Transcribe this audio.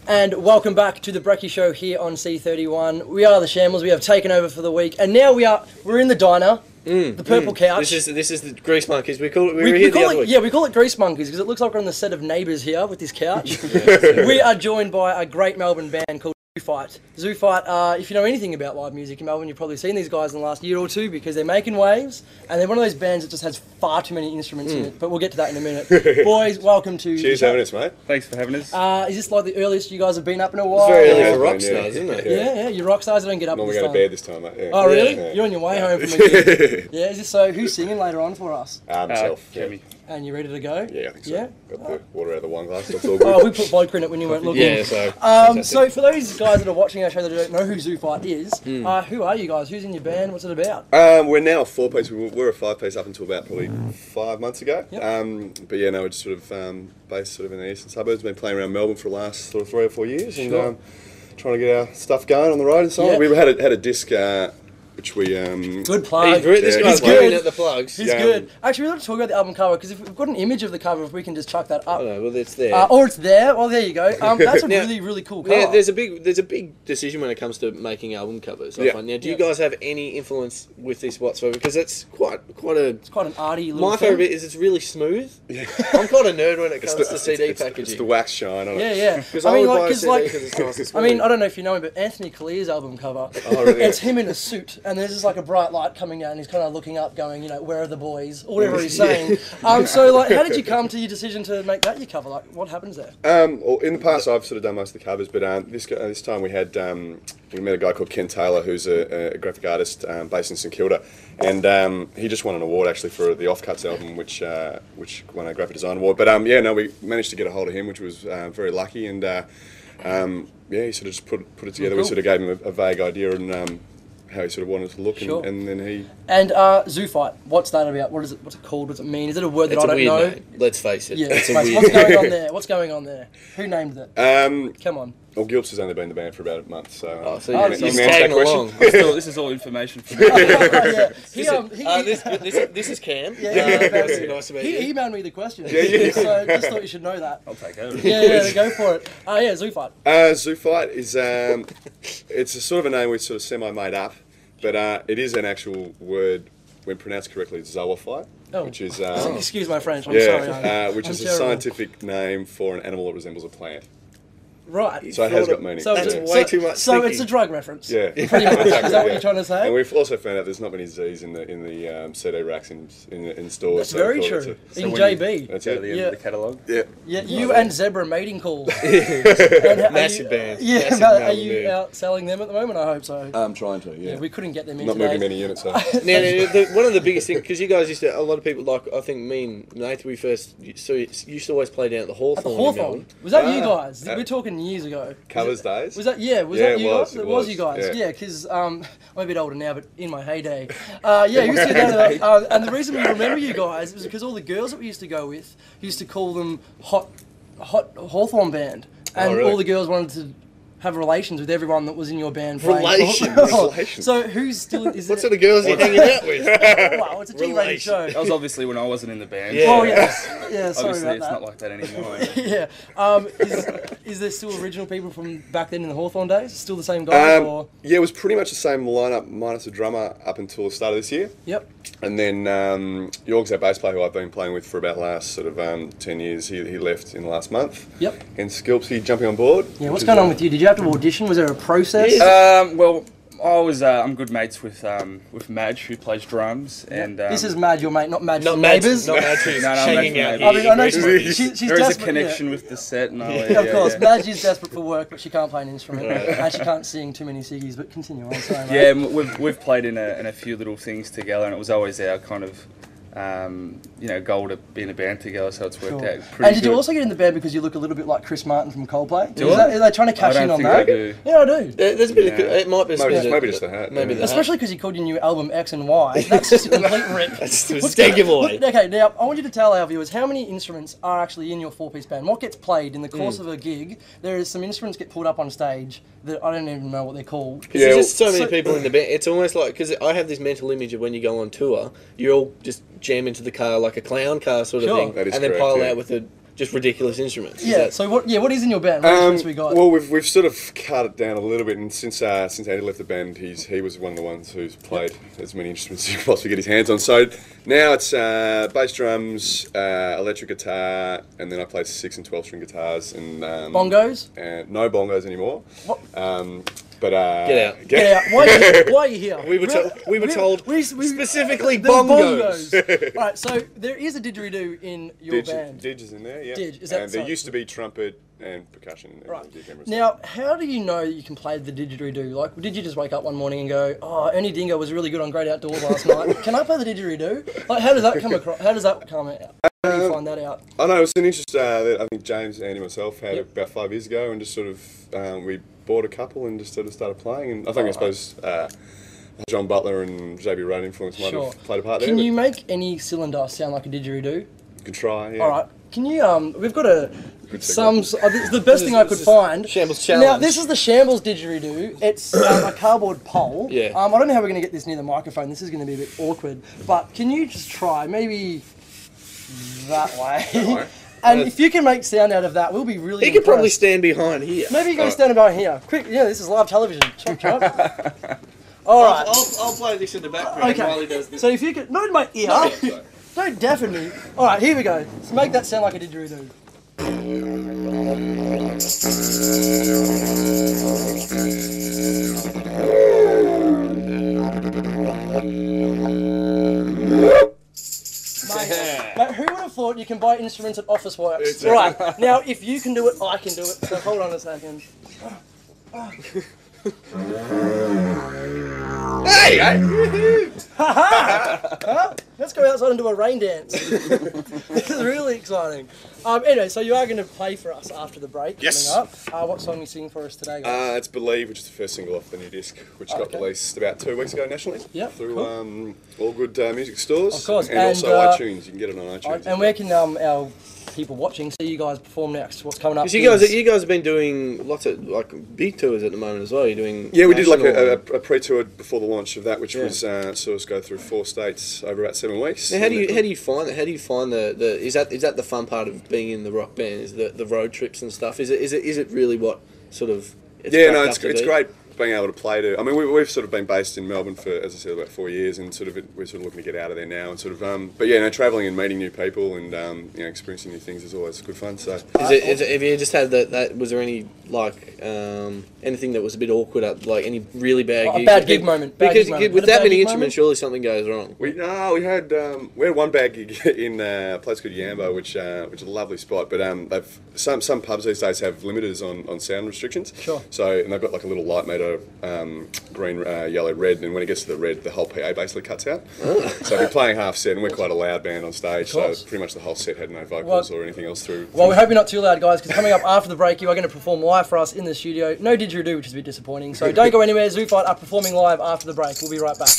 And welcome back to the Brekkie Show here on C31. We are the Shambles. We have taken over for the week, and now we're in the diner, the purple couch. This is the Grease Monkeys. We call it. Yeah, we call it Grease Monkeys because it looks like we're on the set of Neighbours here with this couch. We are joined by a great Melbourne band called Zoophyte. Zoophyte, if you know anything about live music in Melbourne, you've probably seen these guys in the last year or two because they're making waves, and they're one of those bands that just has far too many instruments in it, but we'll get to that in a minute. Boys, welcome to... Cheers for having us, mate. Thanks for having us. Is this like the earliest you guys have been up in a while? It's very early for rock stars, isn't it? Yeah, you're rock stars. I don't get up Normally this go time. to bed this time, mate. Yeah. Oh, really? Yeah. You're on your way home from a gig. Yeah, is this so? Who's singing later on for us? Myself. Jimmy. And you ready to go? Yeah, I think so. Yeah? Got the water out of the wine glass. That's all good. Oh, we put vodka in it when you weren't looking. Yeah, so. So for those guys that are watching our show that don't know who Zoophyte is, who are you guys? Who's in your band? What's it about? We're now a 4-piece. We were a 5-piece up until about probably 5 months ago. Yep. But yeah, no, we're just sort of based sort of in the eastern suburbs. Been playing around Melbourne for the last sort of 3 or 4 years, Sure. and trying to get our stuff going on the road and so on. Yep. We had a disc. Which we Good plug. This guy's good. looking at the plugs. He's good. Actually, we want to talk about the album cover because if we've got an image of the cover, if we can just chuck that up. Oh, no, well, it's there. Or it's there. Well, there you go. That's a really cool cover. Yeah, there's a big decision when it comes to making album covers. I find. Now, do you guys have any influence with this whatsoever? Because it's quite an arty little My favourite bit is it's really smooth. Yeah. I'm quite a nerd when it comes to CD packaging. It's the wax shine on it. Yeah. Because I would buy a CD because it's nice and smooth. I mean, I don't know if you know him, but Anthony Clear's album cover, really? it's him in a suit, and there's just like a bright light coming down, and he's kind of looking up, going, you know, where are the boys, or whatever he's saying. So, like, how did you come to your decision to make that your cover? Like, what happens there? Well, in the past, I've sort of done most of the covers, but this time we had we met a guy called Ken Taylor, who's a graphic artist based in St Kilda, and he just won an award actually for the Offcuts album, which won a graphic design award. But we managed to get a hold of him, which was very lucky, and he sort of just put it together. Cool. We sort of gave him a vague idea and how he sort of wanted to look, Sure. and then he... And Zoophyte, what's that about? What's it called? What's it mean? Is it a word that It's I don't know? name. Let's face it. Yeah, It's a what's weird going on there? What's going on there? Who named it? Come on. Well, Gilps has only been in the band for about a month, so... you're you just can answer tagging that question. along. This is all information for me. This is Cam. That's Nice to meet he you. emailed me the question, Yeah. so just thought you should know that. I'll take over. Yeah, go for it. Zoophyte. Zoophyte is... it's a sort of a name we sort of semi-made up, but it is an actual word, when pronounced correctly, zoophyte, which is... excuse my French, I'm sorry. Which is a scientific name for an animal that resembles a plant. Right. So it has got meaning. That's way too much So thinking. it's a drug reference. Yeah. Pretty much. Is that what you're trying to say? And we've also found out there's not many Z's in the CD racks in stores. That's so very we thought true. it's In when JB. That's At it. the end of the catalogue. Yeah. Yeah, you and Zebra mating calls. Massive bands. Yeah, Massive are Melbourne you band. out selling them at the moment? I hope so. I'm trying to, yeah. We couldn't get them in Not today. moving many units, so... Now, one of the biggest things, because you guys used to, a lot of people, like, I think me and Nathan, we first used to always play down at the Hawthorn. At the Hawthorn? Was that you guys? We're talking years ago. Covers days? Was that that you guys? It was you guys. Yeah, because I'm a bit older now, but in my heyday. We used to go there, and the reason we remember you guys was because all the girls that we used to go with used to call them Hot Hawthorn Band. And really? all the girls wanted to have relations with everyone that was in your band playing. Relations? So who's still... Is What sort of girls are you hanging out with? Wow, it's a G-rated show. That was obviously when I wasn't in the band. Yeah. Oh, yes. Yeah, sorry Obviously, about it's that. not like that anymore. Yeah. Is there still original people from back then in the Hawthorn days? Still the same guys? Or? Yeah, it was pretty much the same lineup minus a drummer up until the start of this year. Yep. And then Jorg's our bass player, who I've been playing with for about the last sort of 10 years. He left in the last month. Yep. And Skilpsy jumping on board. Yeah, what's going on with you? Did you have to audition? Was there a process? Well, I'm good mates with Madge, who plays drums, and this is Madge, your mate, not Madge Not from Madge, Neighbours. not Madge who's hanging out I here. mean, I know she's there is a desperate, connection with the set, and all that. Yeah, of course, Madge is desperate for work, but she can't play an instrument, and she can't sing too many ciggies. But continue on, sorry, mate. Yeah, and we've played in a few little things together, and it was always our kind of goal to be in a band together, so it's worked out pretty And did you good. also get in the band because you look a little bit like Chris Martin from Coldplay? Do I? Are they trying to cash in on that? I do. Yeah, I do. There's a bit of, it might be Maybe just the hat. Maybe yeah. the Especially because you called your new album X and Y. That's just a complete rip. That's a dead giveaway. Okay, now I want you to tell our viewers how many instruments are actually in your four-piece band. What gets played in the course of a gig? There is some instruments get pulled up on stage that I don't even know what they're called. Because there's just so many people in the band. It's almost like, because I have this mental image of when you go on tour, you all just jam into the car like a clown car sort of thing, That is and then correct, pile yeah. out with just ridiculous instruments. Yeah. So what? Yeah. What is in your band? What instruments we got? Well, we've sort of cut it down a little bit, and since Andy left the band, he was one of the ones who's played as many instruments as he could possibly get his hands on. So now it's bass drums, electric guitar, and then I play 6 and 12 string guitars and bongos. And no bongos anymore. What? But Get out. Get out. Why are you here? We were told specifically the bongos. Alright, so there is a didgeridoo in your band. Didge is in there, yeah. Didge, is that and so? there used to be trumpet and percussion. Right. And Now, how do you know that you can play the didgeridoo? Like, did you just wake up one morning and go, "Oh, Ernie Dingo was really good on Great Outdoors last night. Can I play the didgeridoo?" Like, how does that come across? How does that come out? How do you find that out? I know, it's an interest that I think James, Andy, and myself had about 5 years ago, and just sort of we bought a couple and just sort of started playing. And I think I suppose John Butler and JB Road influence might have played a part there. Can you make any cylinder sound like a didgeridoo? You can try, yeah. All right. Can you? We've got it's the best thing I could find. Shambles challenge. Now this is the Shambles didgeridoo. It's a cardboard pole. Yeah. I don't know how we're going to get this near the microphone. This is going to be a bit awkward. But can you just try maybe that way? And if you can make sound out of that, we'll be really. He could probably stand behind here. Maybe you go stand about here. Quick, yeah, this is live television. Chop chop. All right. I'll play this in the background while he does this. So if you could, not in my ear. Don't deafen me. All right, here we go. Let's make that sound like a didgeridoo. Mate, who would have thought you can buy instruments at Office Works? Right, now if you can do it, I can do it. So hold on a second. Hey! Let's go outside and do a rain dance. This is really exciting. Anyway, so you are going to play for us after the break. Yes. Coming up. What song are you singing for us today, guys? It's Believe, which is the first single off the new disc, which got released about 2 weeks ago nationally. Yep, Through cool. all good music stores. Of course. And also iTunes. You can get it on iTunes. And where can our people watching see you guys perform next? What's coming up? Because you guys have been doing lots of big tours at the moment as well. You're doing we did like a pre-tour before the launch of that, which was saw us go through 4 states over about 7 weeks. Now, how do you find that? How do you find the is that the fun part of being in the rock band? Is the road trips and stuff? Is it really what sort of? It's great being able to play to. I mean, we've sort of been based in Melbourne for, as I said, about 4 years, and we're sort of looking to get out of there now, and sort of. But yeah, travelling and meeting new people and experiencing new things is always good fun. So, have you just had that? Was there any anything that was a bit awkward? Like any really bad gigs? A bad gig moment. Because with that many instruments, surely something goes wrong. We had one bad gig in a place called Yambo, which is a lovely spot, but they've some pubs these days have limiters on sound restrictions. Sure. So and they've got like a little light made of green, yellow, red, and when it gets to the red, the whole PA basically cuts out. So we're playing half set, and we're quite a loud band on stage, so pretty much the whole set had no vocals or anything else through. Well, we hope you're not too loud, guys, because coming up after the break, you are going to perform live for us in the studio. No didgeridoo, which is a bit disappointing. So don't go anywhere. Zoophyte are performing live after the break. We'll be right back.